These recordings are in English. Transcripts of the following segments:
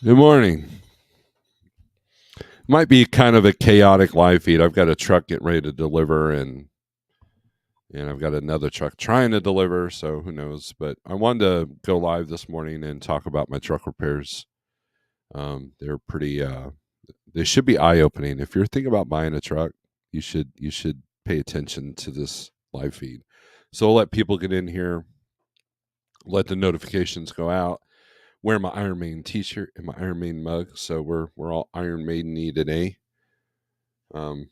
Good morning. Might be kind of a chaotic live feed. I've got a truck getting ready to deliver, and I've got another truck trying to deliver. So who knows? But I wanted to go live this morning and talk about my truck repairs. They're pretty. They should be eye opening. If you're thinking about buying a truck, you should pay attention to this live feed. So I'll let people get in here, let the notifications go out. Wear my Iron Maiden T-shirt and my Iron Maiden mug, so we're all Iron Maiden-y today. Um,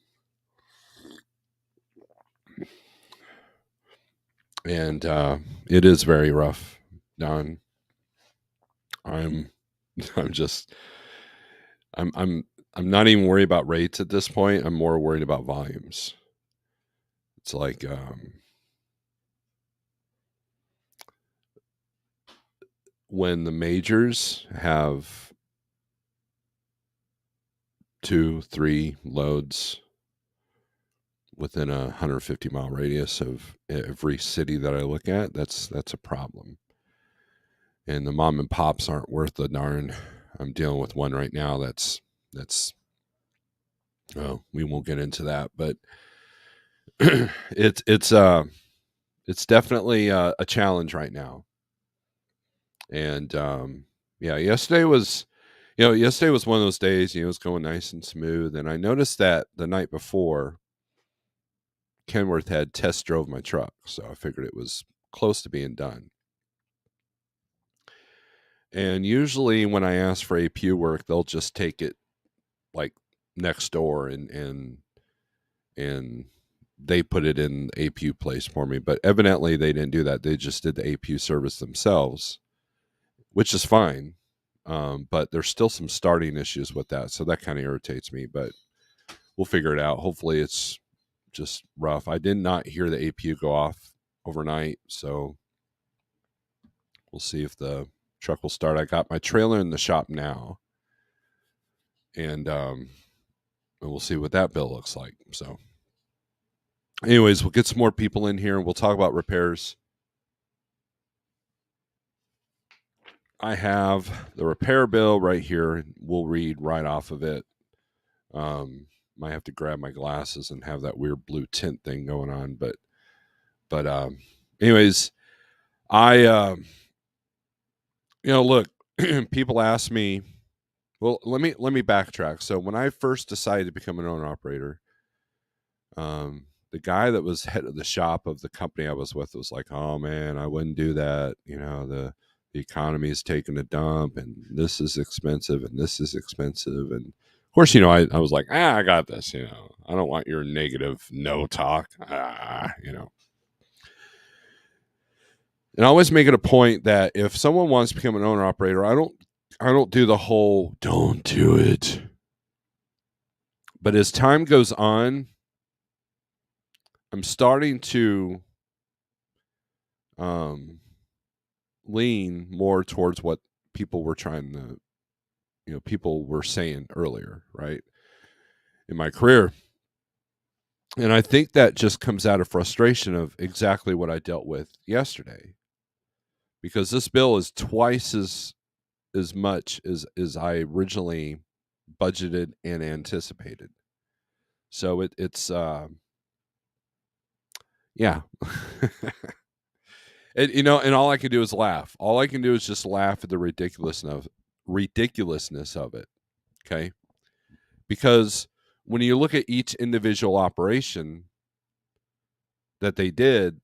and it is very rough, Don. I'm I'm just I'm not even worried about rates at this point. I'm more worried about volumes. It's like when the majors have 2-3 loads within a 150-mile radius of every city that I look at. That's a problem. And the mom and pops aren't worth the darn. I'm dealing with one right now that's well, we won't get into that, but it's definitely a challenge right now. And yeah, yesterday was one of those days. It was going nice and smooth, and I noticed that the night before, Kenworth had test drove my truck, so I figured it was close to being done. And usually, when I ask for APU work, they'll just take it like next door and they put it in APU place for me. But evidently, they didn't do that. They just did the APU service themselves, which is fine. But there's still some starting issues with that, so that kind of irritates me. But we'll figure it out. Hopefully, it's just rough. I did not hear the APU go off overnight, so we'll see if the truck will start. I got my trailer in the shop now, and we'll see what that bill looks like. So, anyways, we'll get some more people in here, and we'll talk about repairs. I have the repair bill right here. We'll read right off of it. Might have to grab my glasses and have that weird blue tint thing going on, but anyways, I look, people ask me. Well, let me backtrack. So when I first decided to become an owner operator, the guy that was head of the shop of the company I was with was like, "Oh man, I wouldn't do that. The economy is taking a dump, and this is expensive, and this is expensive." And of course, I was like, I got this. I don't want your negative no talk. And I always make it a point that if someone wants to become an owner operator, I don't do the whole don't do it. But as time goes on, I'm starting to lean more towards what people were people were saying earlier, right? In my career. And I think that just comes out of frustration of exactly what I dealt with yesterday. Because this bill is twice as much as I originally budgeted and anticipated. So it's yeah. And all I can do is laugh. All I can do is just laugh at the ridiculousness of it. Okay? Because when you look at each individual operation that they did,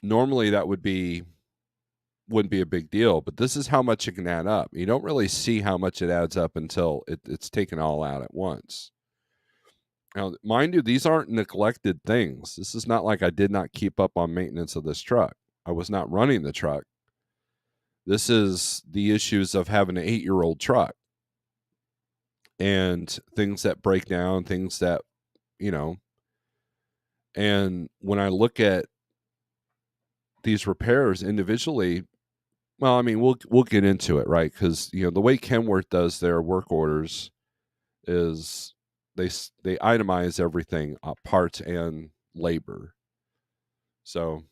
normally that wouldn't be a big deal, but this is how much it can add up. You don't really see how much it adds up until it's taken all out at once. Now, mind you, these aren't neglected things. This is not like I did not keep up on maintenance of this truck. I was not running the truck. This is the issues of having an 8-year-old truck and things that break down, things that, and when I look at these repairs individually, well, I mean, we'll get into it, right? Because the way Kenworth does their work orders is they itemize everything, parts and labor. So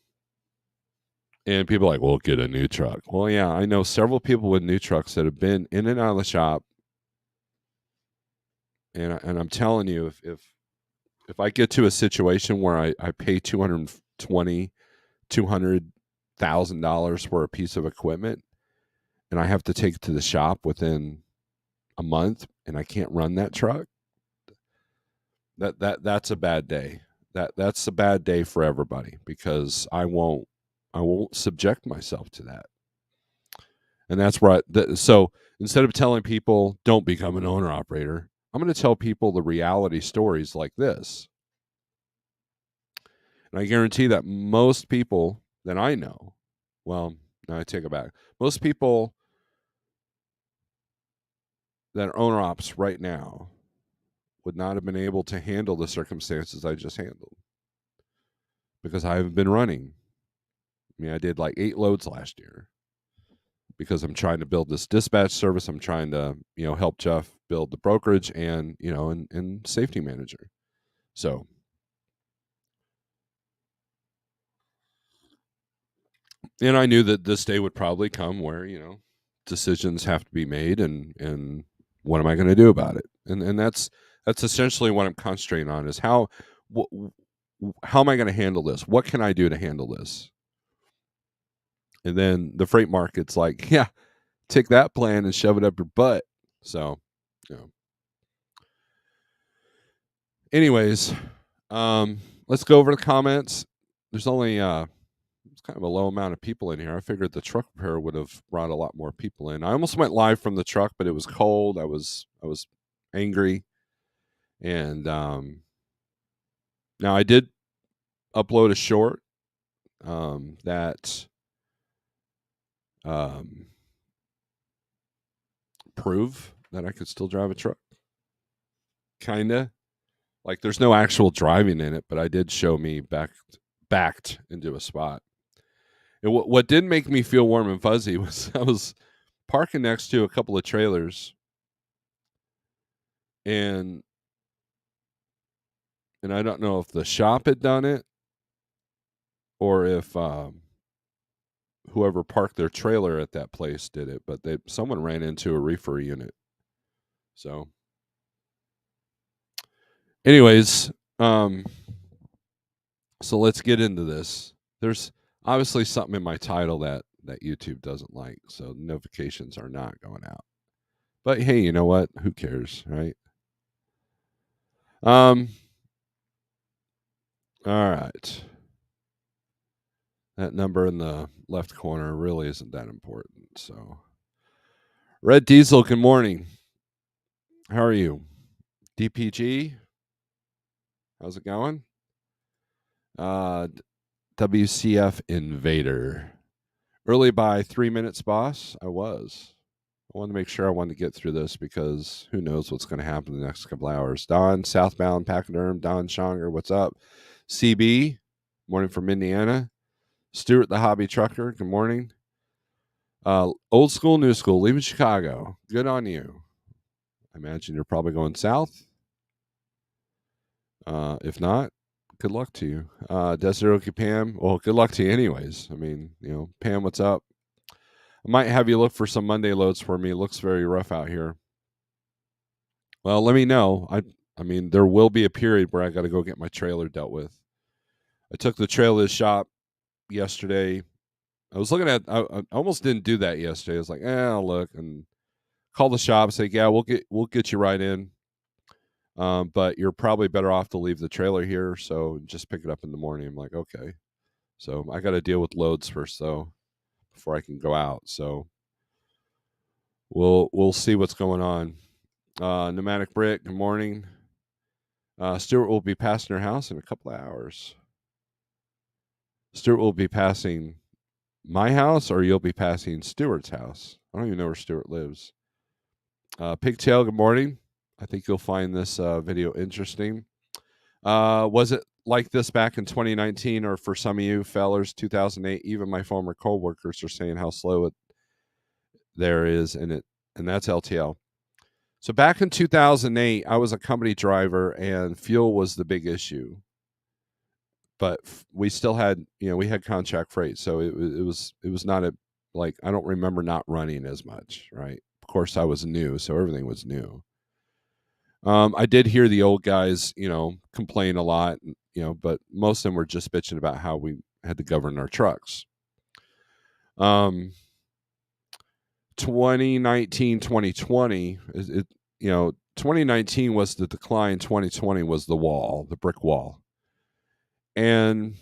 And people are like, well, get a new truck. Well, yeah, I know several people with new trucks that have been in and out of the shop. And I'm telling you, if I get to a situation where I pay $200,000 for a piece of equipment and I have to take it to the shop within a month and I can't run that truck, that's a bad day. That's a bad day for everybody because I won't subject myself to that. And that's right. So instead of telling people don't become an owner operator, I'm going to tell people the reality stories like this. And I guarantee that most people that I know, well, no, I take it back. Most people that are owner ops right now would not have been able to handle the circumstances I just handled because I haven't been running. I mean, I did like 8 loads last year because I'm trying to build this dispatch service. I'm trying to, help Jeff build the brokerage and, and safety manager. So, and I knew that this day would probably come where, decisions have to be made and what am I going to do about it? And that's essentially what I'm concentrating on is how am I going to handle this? What can I do to handle this? And then the freight market's like, yeah, take that plan and shove it up your butt. So, anyways, let's go over the comments. There's only it's kind of a low amount of people in here. I figured the truck repair would have brought a lot more people in. I almost went live from the truck, but it was cold. I was angry, and now I did upload a short that prove that I could still drive a truck. Kinda like there's no actual driving in it, but I did show me backed into a spot. And what did make me feel warm and fuzzy was I was parking next to a couple of trailers, and I don't know if the shop had done it or if whoever parked their trailer at that place did it, but someone ran into a reefer unit. So, anyways, so let's get into this. There's obviously something in my title that YouTube doesn't like, so notifications are not going out. But hey, you know what? Who cares, right? All right. That number in the left corner really isn't that important. So, Red Diesel, good morning. How are you? DPG, how's it going? WCF Invader. Early by 3 minutes, boss. I wanted to make sure I wanted to get through this because who knows what's going to happen in the next couple hours. Don, southbound Pachyderm. Don Schonger, what's up? CB, morning from Indiana. Stuart, the hobby trucker, good morning. Old school, new school, leaving Chicago. Good on you. I imagine you're probably going south. If not, good luck to you. Desiroki Pam, well, good luck to you anyways. I mean, Pam, what's up? I might have you look for some Monday loads for me. It looks very rough out here. Well, let me know. I mean, there will be a period where I got to go get my trailer dealt with. I took the trailer to the shop yesterday. I was looking at. I almost didn't do that yesterday. I was like, I'll look and call the shop. Say, yeah, we'll get you right in. But you're probably better off to leave the trailer here. So just pick it up in the morning. I'm like, okay. So I got to deal with loads first, though, before I can go out. So we'll see what's going on. Pneumatic Brick, good morning. Stuart will be passing her house in a couple of hours. Stuart will be passing my house, or you'll be passing Stuart's house. I don't even know where Stuart lives. Pigtail, good morning. I think you'll find this video interesting. Was it like this back in 2019, or for some of you fellers, 2008? Even my former coworkers are saying how slow it there is, and that's LTL. So back in 2008, I was a company driver, and fuel was the big issue. but we still had, we had contract freight, so it was not a, like, I don't remember not running as much, right? Of course, I was new, so everything was new. I did hear the old guys, complain a lot, but most of them were just bitching about how we had to govern our trucks. 2019, 2020, 2019 was the decline, 2020 was the brick wall. And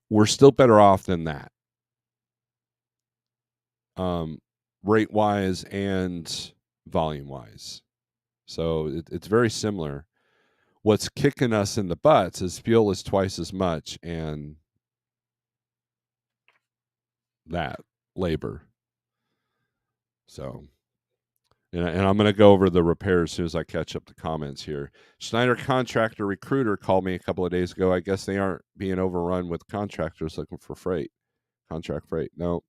we're still better off than that, rate wise and volume wise. So it's very similar. What's kicking us in the butts is fuel is twice as much, and that labor. So, and I'm going to go over the repairs as soon as I catch up the comments here. Schneider Contractor Recruiter called me a couple of days ago. I guess they aren't being overrun with contractors looking for contract freight. No,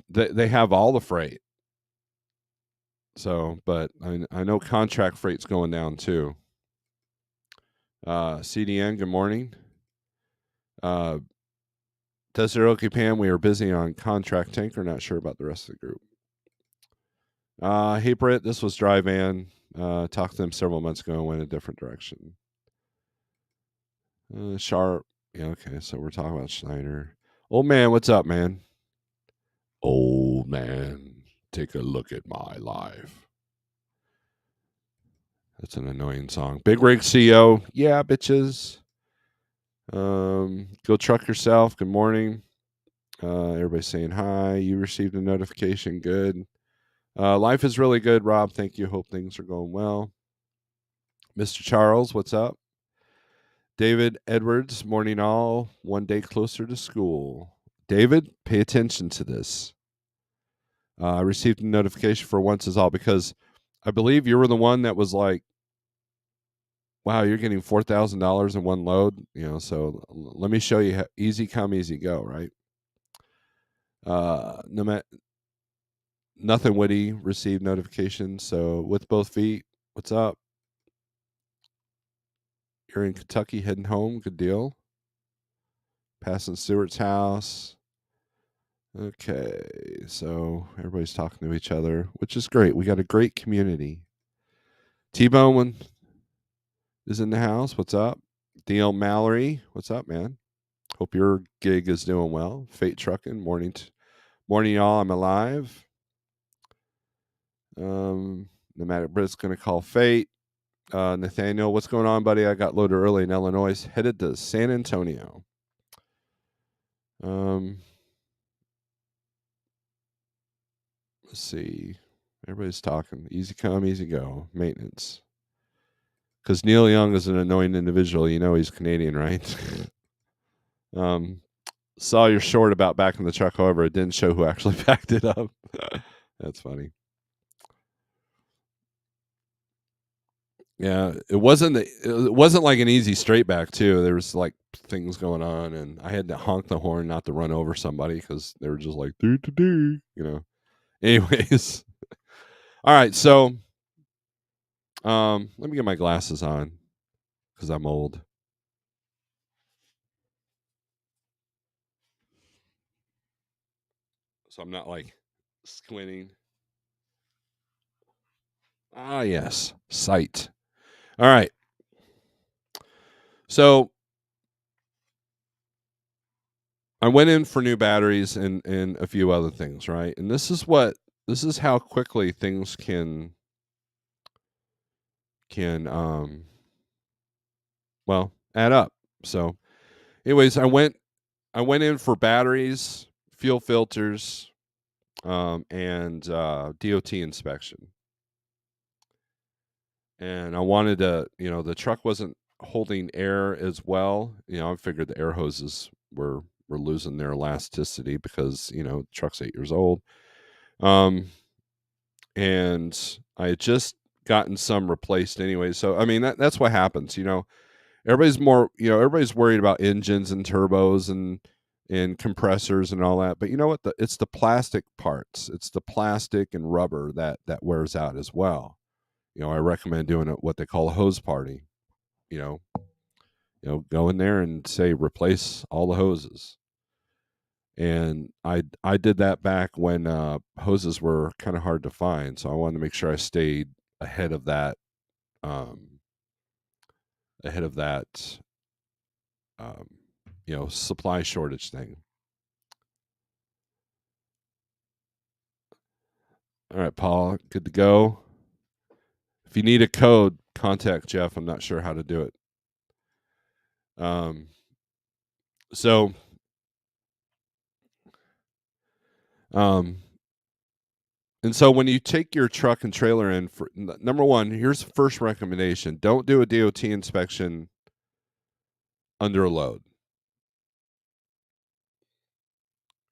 they have all the freight. So, but I know contract freight's going down too. CDN, good morning. Tessaroki Pam, we are busy on contract tanker. Not sure about the rest of the group. Hey Britt, this was Dry Van. Talked to them several months ago and went a different direction. Sharp. Yeah, okay, so we're talking about Schneider. Old man, what's up, man? Old man, take a look at my life. That's an annoying song. Big Rig CEO. Yeah, bitches. Go truck yourself. Good morning. Everybody's saying hi. You received a notification. Good. Life is really good, Rob. Thank you. Hope things are going well. Mr. Charles, what's up? David Edwards, morning all. One day closer to school. David, pay attention to this. I received a notification for once is all, because I believe you were the one that was like, wow, you're getting $4,000 in one load. So let me show you how easy come, easy go, right? Nothing witty received notification. So with both feet, what's up? You're in Kentucky heading home. Good deal. Passing Stewart's house. Okay, so everybody's talking to each other, which is great. We got a great community. T-Bone is in the house. What's up? D.L. Mallory, what's up, man? Hope your gig is doing well. Fate Trucking, morning, y'all. I'm alive. Nomadic Brit's going to call Fate. Nathaniel, what's going on, buddy? I got loaded early in Illinois, headed to San Antonio. Let's see. Everybody's talking. Easy come, easy go. Maintenance. Because Neil Young is an annoying individual. He's Canadian, right? Saw your short about backing the truck. However, it didn't show who actually backed it up. That's funny. Yeah, it wasn't like an easy straight back too. There was like things going on, and I had to honk the horn not to run over somebody because they were just like do. Anyways, all right. So, let me get my glasses on because I'm old. So I'm not like squinting. Ah, yes, sight. All right. So I went in for new batteries and a few other things, right? And this is how quickly things can add up. So, anyways, I went in for batteries, fuel filters, and DOT inspection. And I wanted to, the truck wasn't holding air as well. I figured the air hoses were losing their elasticity because, the truck's 8 years old. And I had just gotten some replaced anyway. So, I mean, that's what happens, everybody's worried about engines and turbos and compressors and all that. But you know what? It's the plastic parts. It's the plastic and rubber that wears out as well. I recommend doing what they call a hose party. go in there and say replace all the hoses. And I did that back when hoses were kind of hard to find, so I wanted to make sure I stayed ahead of that um, ahead of that um, supply shortage thing. All right, Paul, good to go. If you need a code, contact Jeff. I'm not sure how to do it. Um, so, um, and so when you take your truck and trailer in, for number one, here's the first recommendation: don't do a DOT inspection under a load,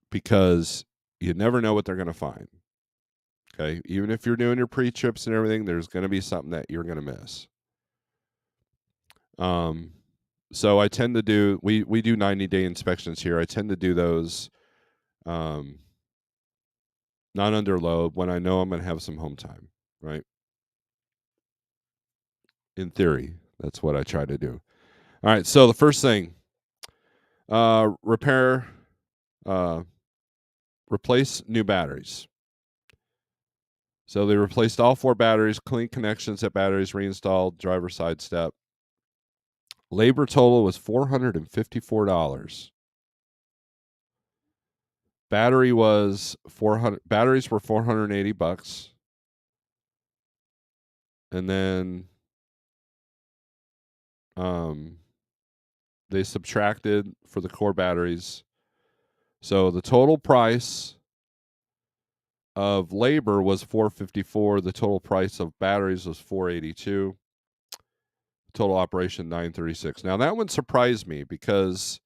because you never know what they're going to find. Okay, even if you're doing your pre-trips and everything, there's going to be something that you're going to miss. So I tend to do we do 90-day inspections here. I tend to do those not under load when I know I'm going to have some home time, right? In theory, that's what I try to do. All right, so the first thing, repair, replace new batteries. So they replaced all 4 batteries, clean connections at batteries, reinstalled driver side step. Labor total was $454. Batteries were $480, and then they subtracted for the core batteries. So the total price of labor was $454. The total price of batteries was $482. Total operation $936. Now that one surprised me because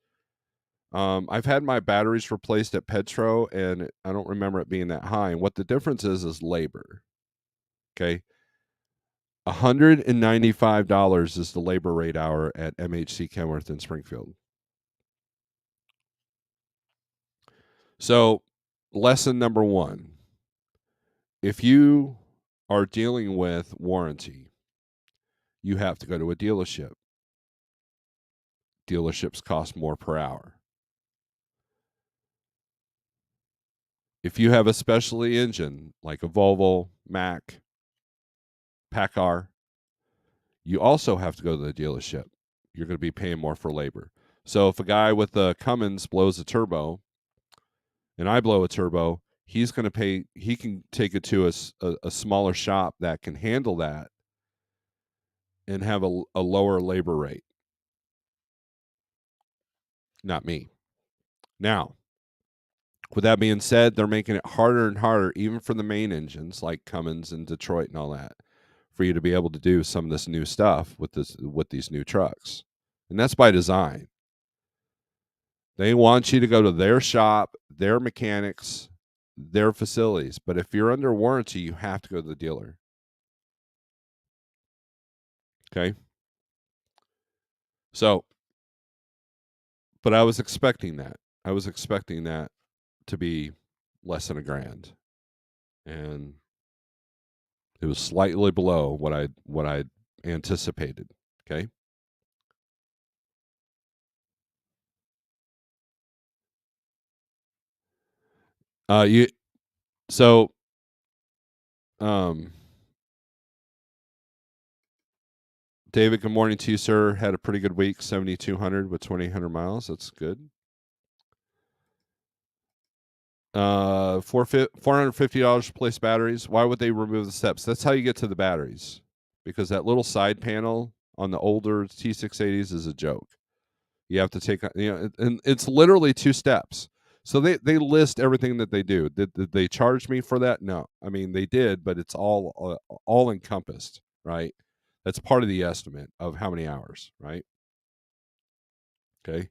I've had my batteries replaced at Petro, and I don't remember it being that high. And what the difference is labor. Okay, $195 is the labor rate hour at MHC Kenworth in Springfield. So, lesson number 1: if you are dealing with warranty, you have to go to a dealership. Dealerships cost more per hour. If you have a specialty engine like a Volvo, Mack, PACCAR, you also have to go to the dealership. You're going to be paying more for labor. So if a guy with a Cummins blows a turbo and I blow a turbo, he's going to pay. He can take it to a smaller shop that can handle that and have a lower labor rate. Not me. Now, with that being said, they're making it harder and harder, even for the main engines like Cummins and Detroit and all that, for you to be able to do some of this new stuff with these new trucks. And that's by design. They want you to go to their shop, their mechanics, their facilities. But if you're under warranty, you have to go to the dealer. Okay? So, but I was expecting that. I was expecting that to be less than $1,000. And it was slightly below what I anticipated. Okay? You so David, good morning to you, sir. Had a pretty good week, 7,200 with 2,800 miles. That's good. $450 to place batteries. Why would they remove the steps? That's how you get to the batteries, because that little side panel on the older T680s is a joke. You have to take, and it's literally 2 steps. So they list everything that they do. Did they charge me for that? No. I mean, they did, but it's all encompassed, right? That's part of the estimate of how many hours, right? Okay.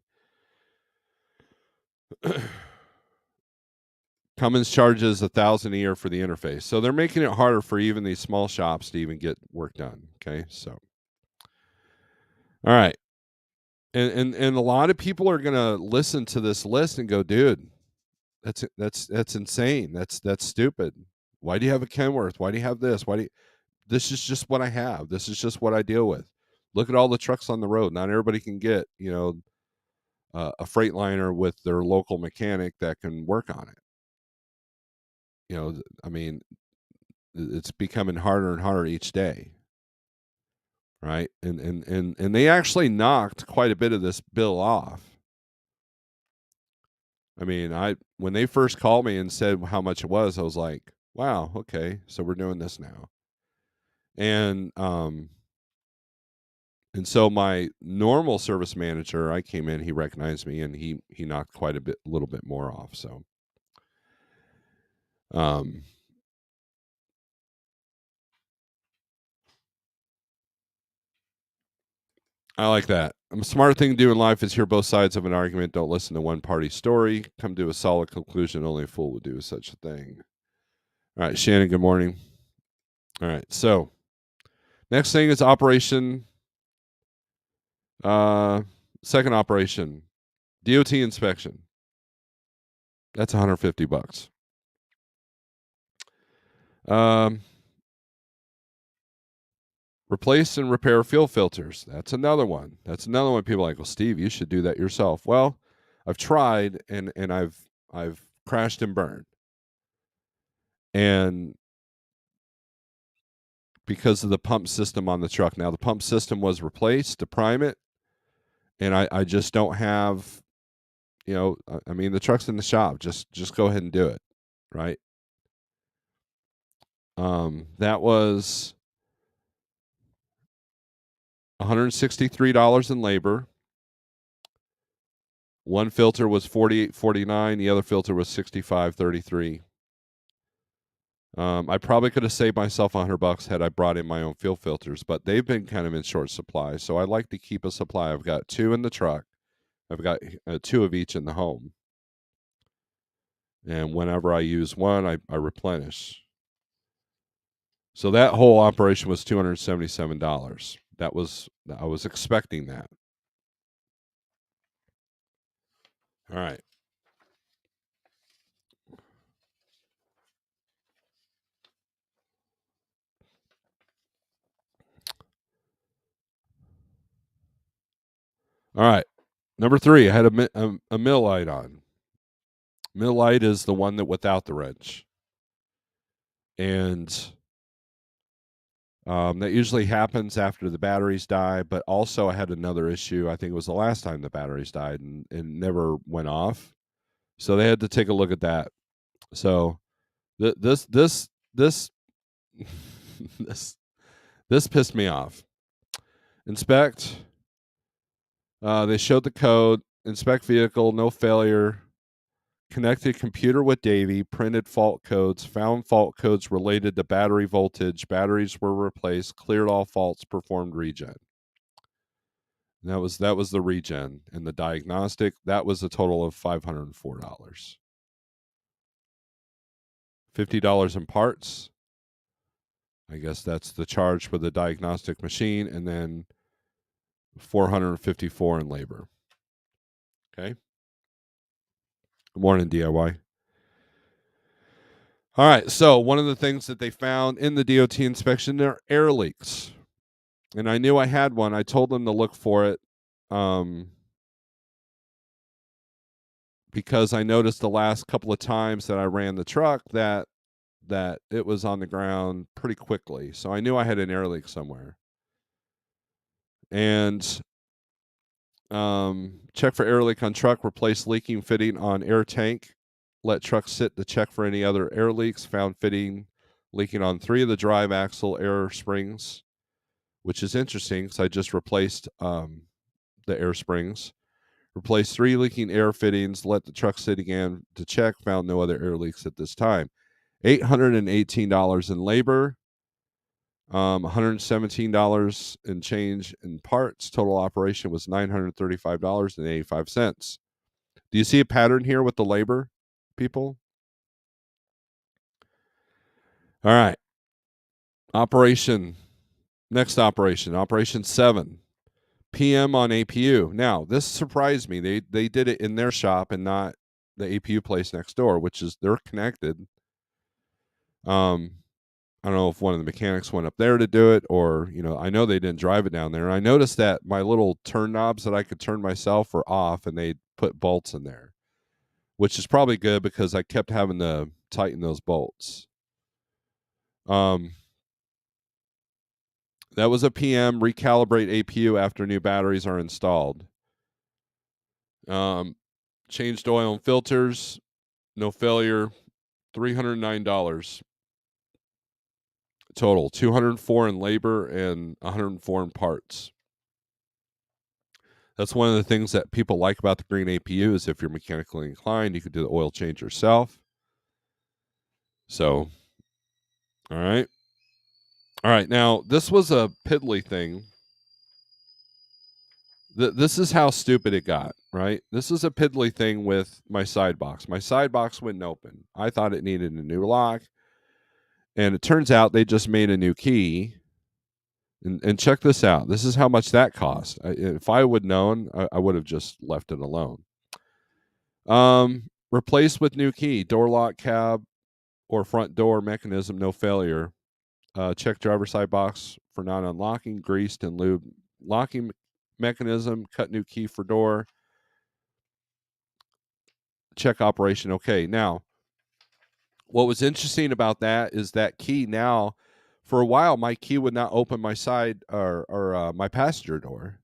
Cummins charges $1,000 a year for the interface, so they're making it harder for even these small shops to even get work done. Okay, so all right, and a lot of people are gonna listen to this list and go, dude, that's insane. That's stupid. Why do you have a Kenworth? Why do you have this? Why do you? This is just what I have. This is just what I deal with. Look at all the trucks on the road. Not everybody can get, a Freightliner with their local mechanic that can work on it. I mean, it's becoming harder and harder each day, right? And they actually knocked quite a bit of this bill off. I mean, when they first called me and said how much it was, I was like, wow, okay, so we're doing this now. And so my normal service manager, I came in, he recognized me, and he knocked quite a little bit more off. So, I like that. A smart thing to do in life is hear both sides of an argument. Don't listen to one party's story. Come to a solid conclusion. Only a fool would do such a thing. All right, Shannon, good morning. All right, so next thing is operation. Second operation, DOT inspection. That's $150. Replace and repair fuel filters. That's another one. People are like, well, Steve, you should do that yourself. Well, I've tried and I've crashed and burned. And because of the pump system on the truck. Now the pump system was replaced to prime it, and I just don't have, I mean, the truck's in the shop. Just go ahead and do it, right? That was $163 in labor. One filter was $48.49. The other filter was $65.33. I probably could have saved myself $100 had I brought in my own fuel filters, but they've been kind of in short supply. So I like to keep a supply. I've got 2 in the truck. I've got 2 of each in the home. And whenever I use one, I replenish. So that whole operation was $277. I was expecting that. All right. All right. Number 3, I had a mill light on. Mill light is the one that without the wrench. And that usually happens after the batteries die, but also I had another issue. I think it was the last time the batteries died and never went off. So they had to take a look at that. So this this pissed me off. Inspect. They showed the code. Inspect vehicle, no failure. Connected computer with Davy, printed fault codes, found fault codes related to battery voltage. Batteries were replaced, cleared all faults, performed regen. And that was the regen. And the diagnostic, that was a total of $504. $50 in parts. I guess that's the charge for the diagnostic machine, and then $454 in labor. Okay. Good morning, DIY. All right, so one of the things that they found in the DOT inspection are air leaks. And I knew I had one. I told them to look for it because I noticed the last couple of times that I ran the truck that it was on the ground pretty quickly. So I knew I had an air leak somewhere. And check for air leak on truck, replace leaking fitting on air tank. Let truck sit to check for any other air leaks. Found fitting leaking on 3 of the drive axle air springs, which is interesting because I just replaced the air springs. Replaced 3 leaking air fittings. Let the truck sit again to check. Found no other air leaks at this time. $818 in labor. $117 in change in parts. Total operation was $935.85. Do you see a pattern here with the labor, people? All right. Next operation 7. PM on APU. Now, this surprised me. They did it in their shop and not the APU place next door, which is they're connected. I don't know if one of the mechanics went up there to do it, or I know they didn't drive it down there. And I noticed that my little turn knobs that I could turn myself were off, and they put bolts in there, which is probably good because I kept having to tighten those bolts. That was a PM. Recalibrate APU after new batteries are installed. Changed oil and filters, no failure. $309 total. 204 in labor and 104 in parts. That's one of the things that people like about the green APU is if you're mechanically inclined, you could do the oil change yourself. So, all right. All right. Now, this was a piddly thing. This is how stupid it got, right? This is a piddly thing with my side box. My side box wouldn't open. I thought it needed a new lock. And it turns out they just made a new key. And check this out. This is how much that cost. If I would known, I would have just left it alone. Replace with new key. Door lock, cab, or front door mechanism, no failure. Check driver side box for not unlocking. Greased and lube locking mechanism. Cut new key for door. Check operation. Okay. Now, what was interesting about that is that key now, for a while, my key would not open my side or my passenger door.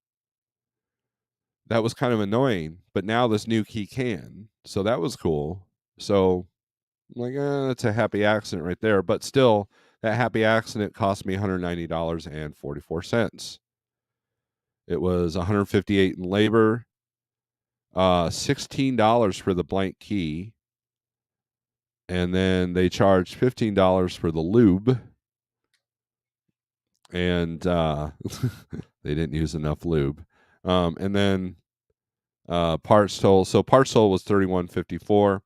That was kind of annoying, but now this new key can. So that was cool. So I'm like, that's a happy accident right there. But still, that happy accident cost me $190.44. It was $158 in labor, $16 for the blank key, and then they charged $15 for the lube. And they didn't use enough lube. And then parts total. So parts total was $31.54.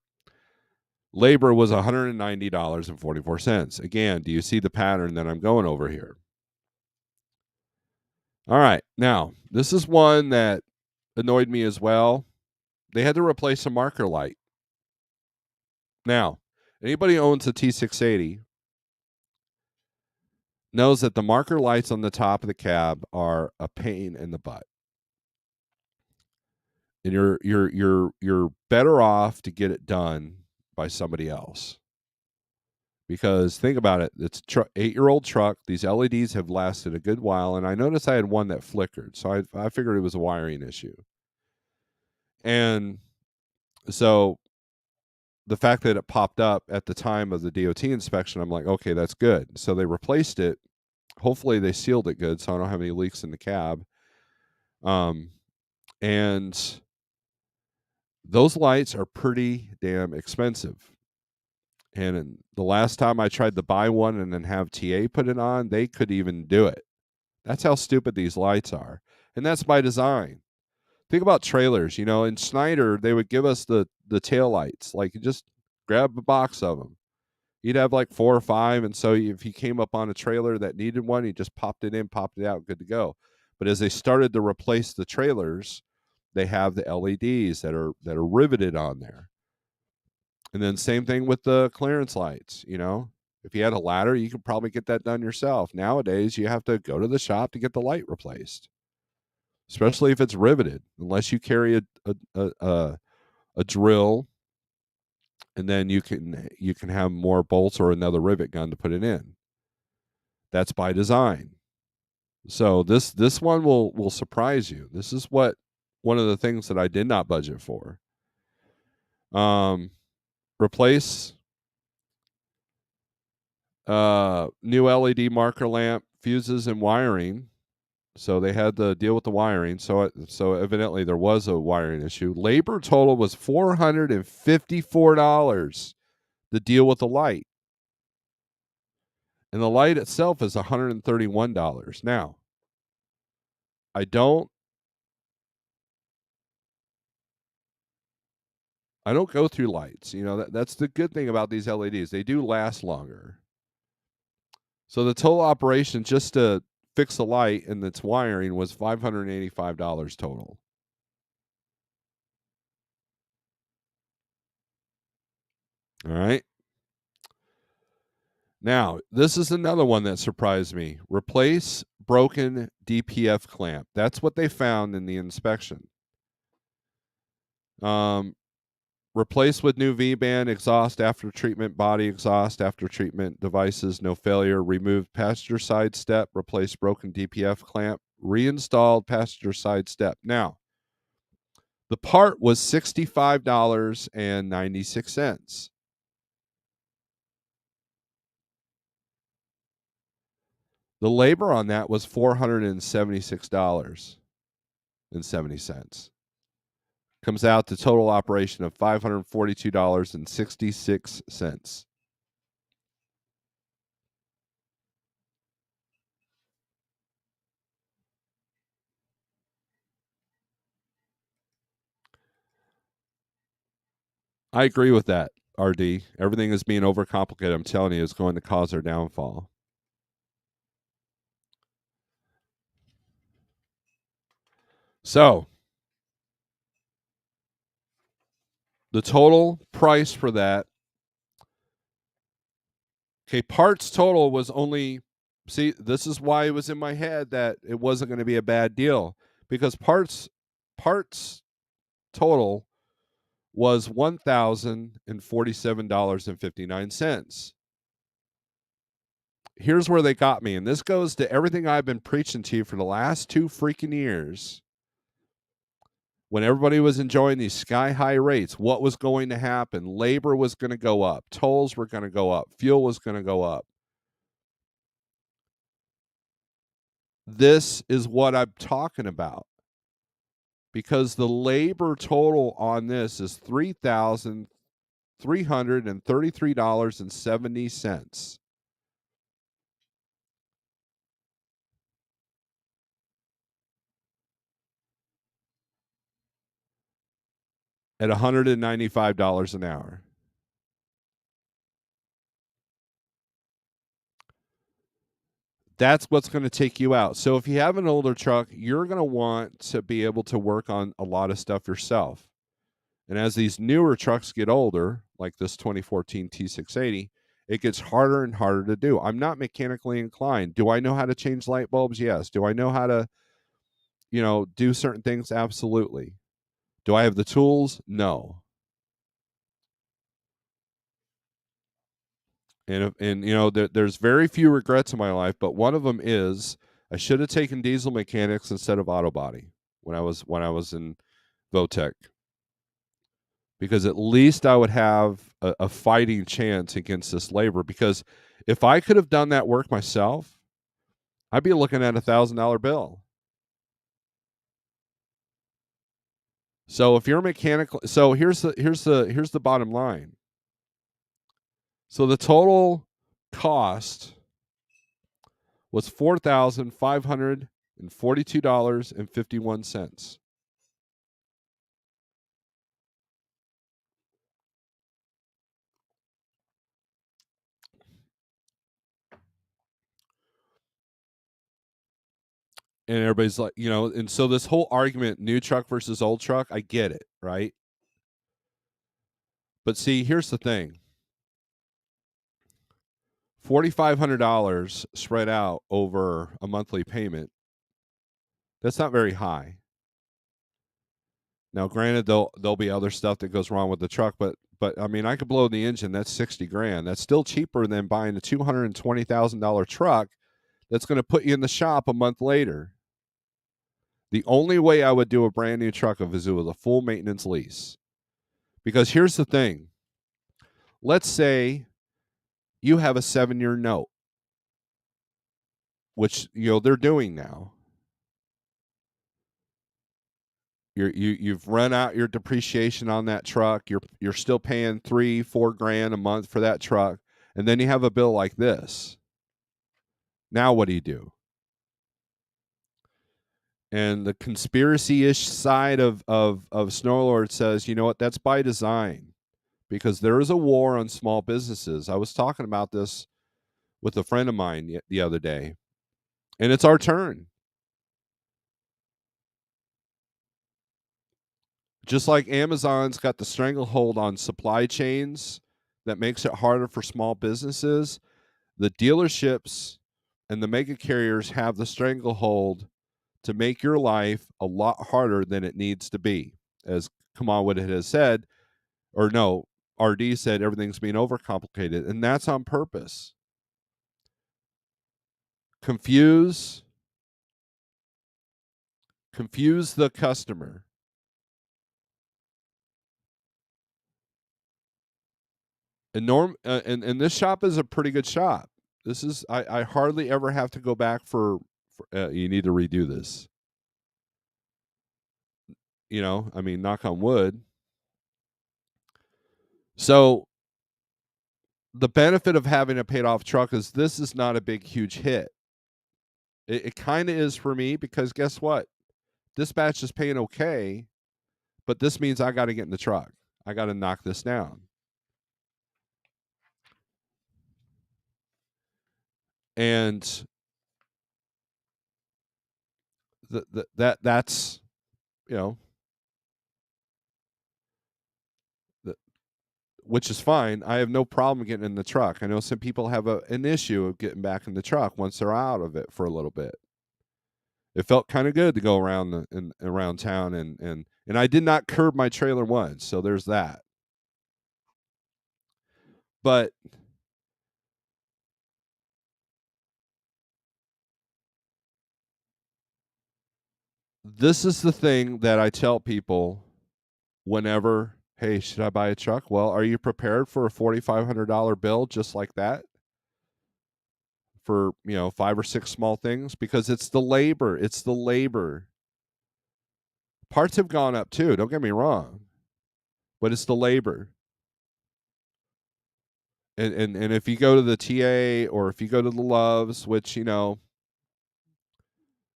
Labor was $190.44. Again, do you see the pattern that I'm going over here? All right. Now, this is one that annoyed me as well. They had to replace a marker light. Now, anybody who owns a T680 knows that the marker lights on the top of the cab are a pain in the butt. And you're better off to get it done by somebody else. Because think about it, it's 8-year-old truck. These LEDs have lasted a good while, and I noticed I had one that flickered, so I figured it was a wiring issue. And so the fact that it popped up at the time of the DOT inspection, I'm like, okay, that's good. So they replaced it. Hopefully they sealed it good, so I don't have any leaks in the cab. And those lights are pretty damn expensive. And the last time I tried to buy one and then have TA put it on, they could even do it. That's how stupid these lights are. And that's by design. Think about trailers. In Schneider, they would give us the tail lights. Like, you just grab a box of them. You'd have like 4 or 5. And so if you came up on a trailer that needed one, you just popped it in, popped it out, good to go. But as they started to replace the trailers, they have the LEDs that are riveted on there. And then same thing with the clearance lights. If you had a ladder, you could probably get that done yourself. Nowadays, you have to go to the shop to get the light replaced, especially if it's riveted. Unless you carry a drill, and then you can have more bolts or another rivet gun to put it in. That's by design. So this one will surprise you. This is one of the things that I did not budget for. Replace new LED marker lamp, fuses, and wiring. So they had to deal with the wiring. So evidently there was a wiring issue. Labor total was $454 to deal with the light. And the light itself is $131. Now, I don't go through lights. That's the good thing about these LEDs. They do last longer. So the total operation just to fix the light and its wiring was $585 total. All right. Now, this is another one that surprised me. Replace broken DPF clamp. That's what they found in the inspection. Replace with new V-band, exhaust after treatment, body exhaust after treatment, devices, no failure. Remove passenger side step, replace broken DPF clamp, reinstalled passenger side step. Now, the part was $65.96. The labor on that was $476.70. Comes out to total operation of $542.66. I agree with that, RD. Everything is being overcomplicated. I'm telling you, it's going to cause our downfall. So, the total price for that, okay, parts total was only, see, this is why it was in my head that it wasn't going to be a bad deal, because parts total was $1,047.59. Here's where they got me, and this goes to everything I've been preaching to you for the last 2 freaking years. When everybody was enjoying these sky high rates, what was going to happen? Labor was going to go up, tolls were going to go up, fuel was going to go up. This is what I'm talking about, because the labor total on this is $3,333.70 at $195 an hour. That's what's going to take you out. So if you have an older truck, you're going to want to be able to work on a lot of stuff yourself. And as these newer trucks get older, like this 2014 T680, it gets harder and harder to do. I'm not mechanically inclined. Do I know how to change light bulbs? Yes. Do I know how to, do certain things? Absolutely. Do I have the tools? No. And there's very few regrets in my life, but one of them is I should have taken diesel mechanics instead of auto body when I was in Votech, because at least I would have a fighting chance against this labor. Because if I could have done that work myself, I'd be looking at $1,000 bill. So if you're mechanical, so here's the bottom line. So the total cost was $4,542.51. And everybody's like, and so this whole argument, new truck versus old truck, I get it, right? But see, here's the thing. $4,500 spread out over a monthly payment, that's not very high. Now, granted, there'll be other stuff that goes wrong with the truck, but I mean, I could blow the engine. That's $60,000. That's still cheaper than buying a $220,000 truck that's going to put you in the shop a month later. The only way I would do a brand new truck is with a full maintenance lease. Because here's the thing. Let's say you have a 7-year note, which they're doing now. You've run out your depreciation on that truck. You're still paying $3-4 grand a month for that truck, and then you have a bill like this. Now what do? And the conspiracy-ish side of Snorelord says, you know what? That's by design, because there is a war on small businesses. I was talking about this with a friend of mine the other day, and it's our turn. Just like Amazon's got the stranglehold on supply chains that makes it harder for small businesses, The dealerships and the mega carriers have the stranglehold to make your life a lot harder than it needs to be. As Kamal has said, or no, RD said everything's being overcomplicated, and that's on purpose. Confuse the customer. And this shop is a pretty good shop. This is I hardly ever have to go back for you need to redo this. I mean, knock on wood. So the benefit of having a paid off truck is this is not a big, huge hit. It kind of is for me because guess what? Dispatch is paying okay, but this means I got to get in the truck. I got to knock this down. And that's which is fine. I have no problem getting in the truck. I know some people have an issue of getting back in the truck once they're out of it for a little bit. It felt kind of good to go around town and I did not curb my trailer once, so there's that. But this is the thing that I tell people whenever, hey, should I buy a truck? Well, are you prepared for a $4,500 bill just like that? For, 5 or 6 small things? Because it's the labor. It's the labor. Parts have gone up too, don't get me wrong. But it's the labor. And if you go to the TA or if you go to the Loves, which, in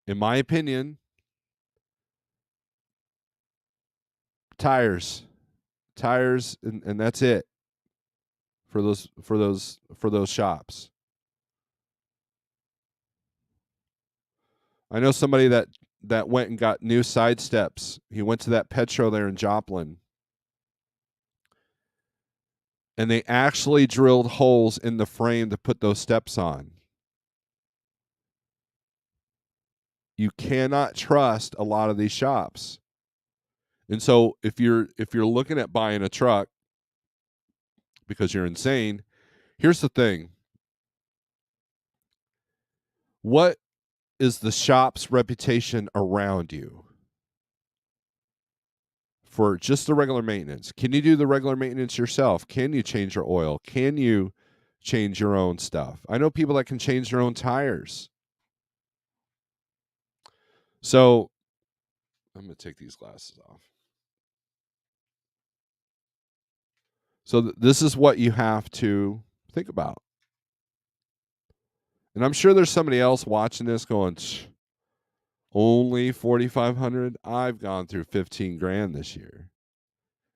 my opinion, tires, and that's it for those shops. I know somebody that went and got new side steps. He went to that Petro there in Joplin, and they actually drilled holes in the frame to put those steps on. You cannot trust a lot of these shops. And so if you're looking at buying a truck because you're insane, here's the thing. What is the shop's reputation around you for just the regular maintenance? Can you do the regular maintenance yourself? Can you change your oil? Can you change your own stuff? I know people that can change their own tires. So I'm going to take these glasses off. So this is what you have to think about. And I'm sure there's somebody else watching this going, only 4,500? I've gone through 15 grand this year.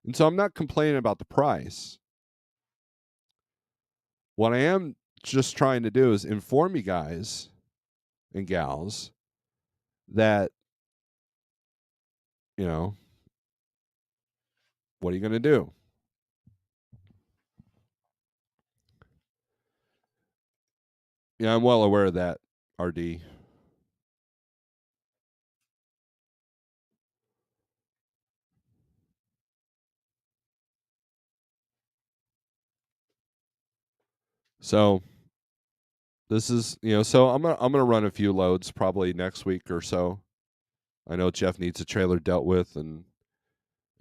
And so I'm not complaining about the price. What I am just trying to do is inform you guys and gals that, what are you going to do? Yeah, I'm well aware of that, RD. So this is, so I'm gonna run a few loads probably next week or so. I know Jeff needs a trailer dealt with, and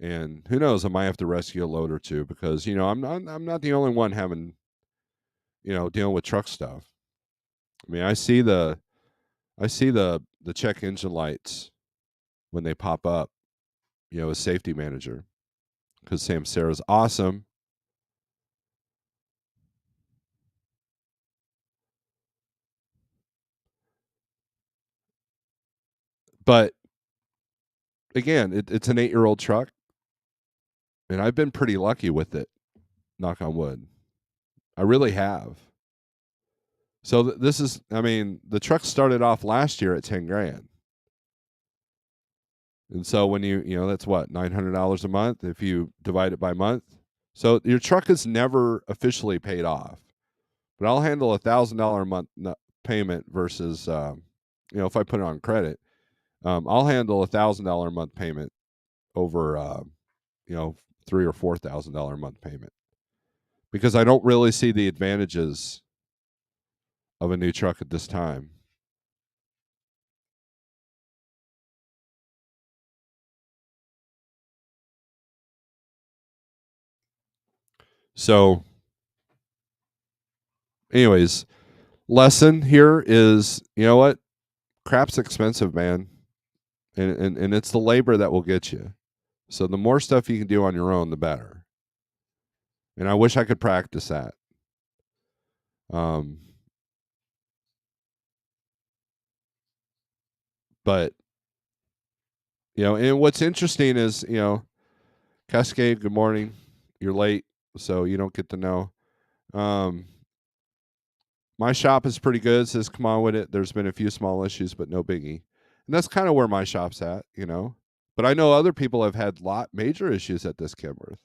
who knows, I might have to rescue a load or two because I'm not the only one having dealing with truck stuff. I mean, I see the check engine lights when they pop up, as safety manager, because Sam Sarah's awesome. But again, it's an 8-year-old truck, and I've been pretty lucky with it. Knock on wood, I really have. So this is, I mean, the truck started off last year at 10 grand. And so when that's what, $900 a month if you divide it by month. So your truck is never officially paid off. But I'll handle $1,000 a month payment versus, if I put it on credit, I'll handle $1,000 a month payment over, you know, $3,000 or $4,000 a month payment because I don't really see the advantages of a new truck at this time. So, anyways, lesson here is, you know what? Crap's expensive, man. And it's the labor that will get you. So the more stuff you can do on your own, the better. And I wish I could practice that. Um, but and what's interesting is, Cascade, good morning. You're late, so you don't get to know. Um, my shop is pretty good. It says, come on with it. There's been a few small issues, but no biggie. And that's kind of where my shop's at. But I know other people have had major issues at this Kenworth.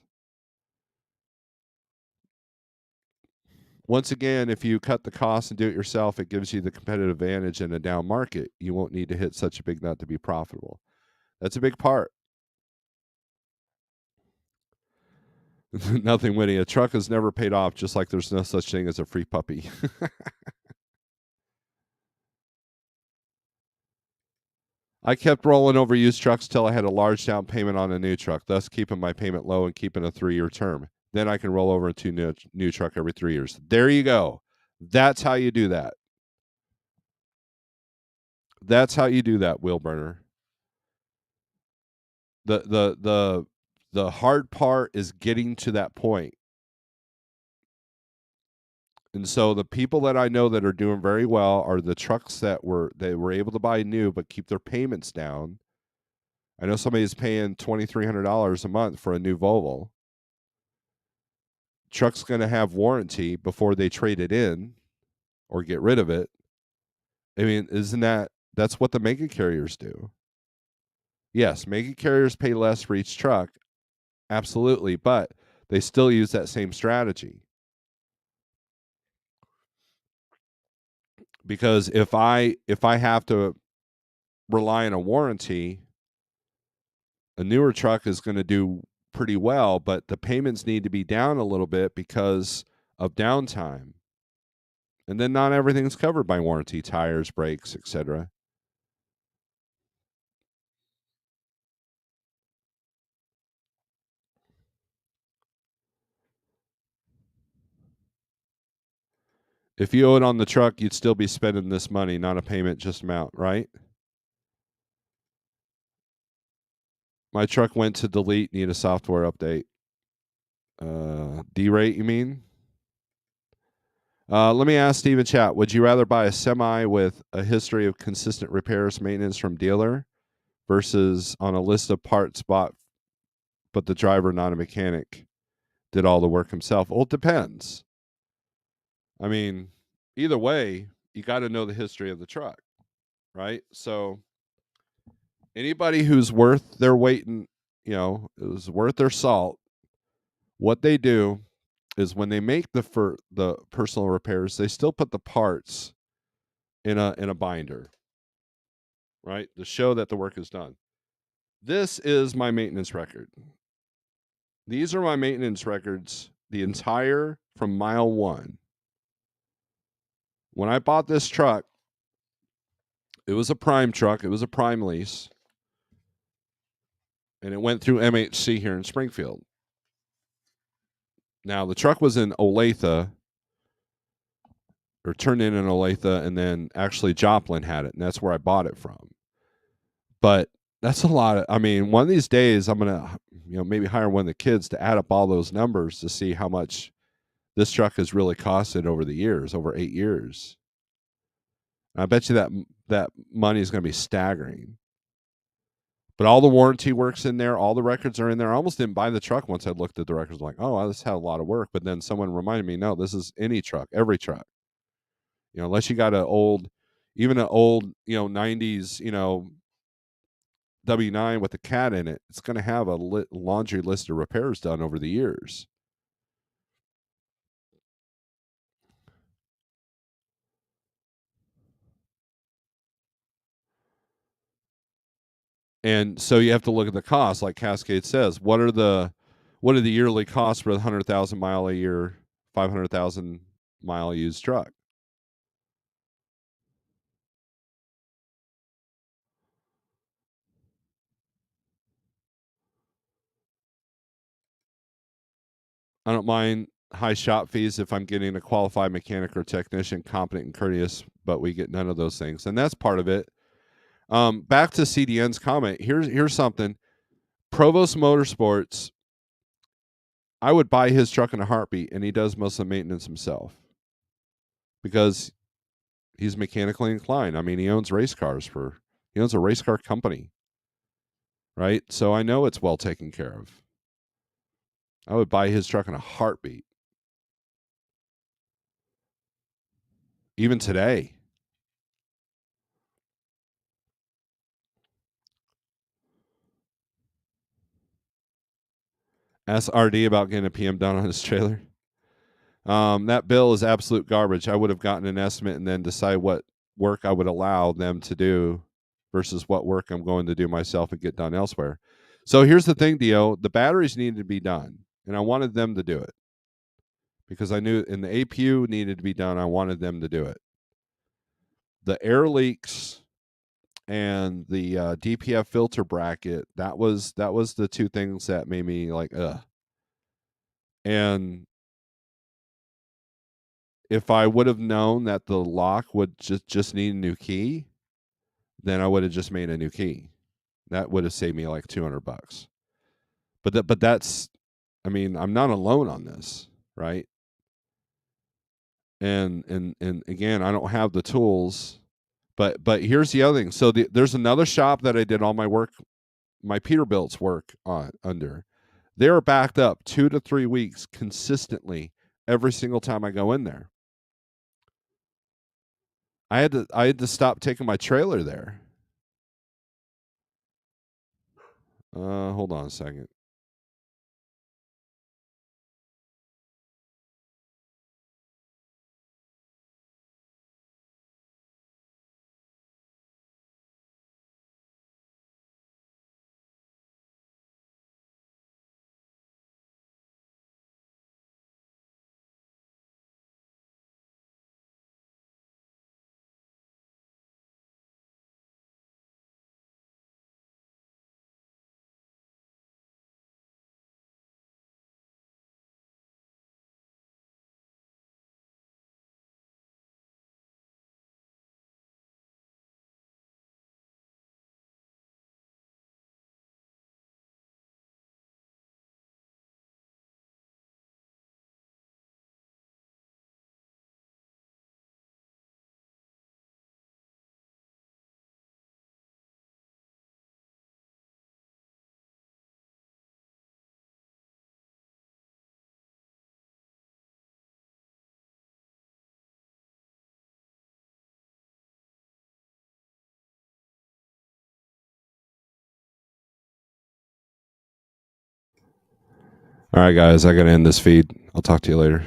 Once again, if you cut the cost and do it yourself, it gives you the competitive advantage in a down market. You won't need to hit such a big nut to be profitable. That's a big part. Nothing witty. A truck has never paid off, just like there's no such thing as a free puppy. I kept rolling over used trucks till I had a large down payment on a new truck, thus keeping my payment low and keeping a 3-year term. Then I can roll over into new truck every 3 years. There you go. That's how you do that. That's how you do that, wheel burner. The hard part is getting to that point. And so the people that I know that are doing very well are the trucks they were able to buy new but keep their payments down. I know somebody's paying $2,300 a month for a new Volvo. Truck's going to have warranty before they trade it in or get rid of it. I mean, that's what the mega carriers do? Yes, mega carriers pay less for each truck, absolutely, but they still use that same strategy. Because if I have to rely on a warranty, a newer truck is going to do pretty well, but the payments need to be down a little bit because of downtime. And then not everything's covered by warranty, tires, brakes, etc. If you owe it on the truck, you'd still be spending this money, not a payment, just amount, right? My truck went to delete, need a software update. D-rate, you mean? Let me ask Steve in chat. Would you rather buy a semi with a history of consistent repairs, maintenance from dealer versus on a list of parts bought, but the driver, not a mechanic, did all the work himself? Well, it depends. I mean, either way, you got to know the history of the truck, right? So anybody who's worth their weight in, is worth their salt, what they do is when they make the personal repairs, they still put the parts in a binder, right, to show that the work is done. This is my maintenance record. These are my maintenance records, the entire from mile 1. When I bought this truck, it was a prime truck. It was a prime lease. And it went through MHC here in Springfield. Now, the truck was in Olathe, or turned in Olathe, and then actually Joplin had it, and that's where I bought it from. But that's a lot. I mean, one of these days, I'm going to, maybe hire one of the kids to add up all those numbers to see how much this truck has really costed over the years, over 8 years. And I bet you that money is going to be staggering. But all the warranty work's in there. All the records are in there. I almost didn't buy the truck once I looked at the records. I'm like, oh, this had a lot of work. But then someone reminded me, no, this is any truck, every truck. Unless you got even an old, 90s, W9 with a cat in it, it's going to have a laundry list of repairs done over the years. And so you have to look at the cost, like Cascade says. What are the yearly costs for a 100,000 mile a year, 500,000 mile used truck? I don't mind high shop fees if I'm getting a qualified mechanic or technician, competent and courteous, but we get none of those things, and that's part of it. Back to CDN's comment. Here's something. Provost Motorsports, I would buy his truck in a heartbeat, and he does most of the maintenance himself because he's mechanically inclined. I mean, he owns he owns a race car company, right? So I know it's well taken care of. I would buy his truck in a heartbeat, even today. Ask RD about getting a PM done on his trailer. That bill is absolute garbage. I would have gotten an estimate and then decide what work I would allow them to do versus what work I'm going to do myself and get done elsewhere. So here's the thing, Dio. The batteries needed to be done, and I wanted them to do it because I knew in the APU needed to be done. I wanted them to do it. The air leaks and the DPF filter bracket, that was the two things that made me like, ugh. And if I would have known that the lock would just need a new key, then I would have just made a new key. That would have saved me like $200. But that's, I mean, I'm not alone on this, right? And again, I don't have the tools. But here's the other thing. So there's another shop that I did all my work, my Peterbilt's work on under. They're backed up 2 to 3 weeks consistently every single time I go in there. I had to stop taking my trailer there. Hold on a second. All right, guys, I got to end this feed. I'll talk to you later.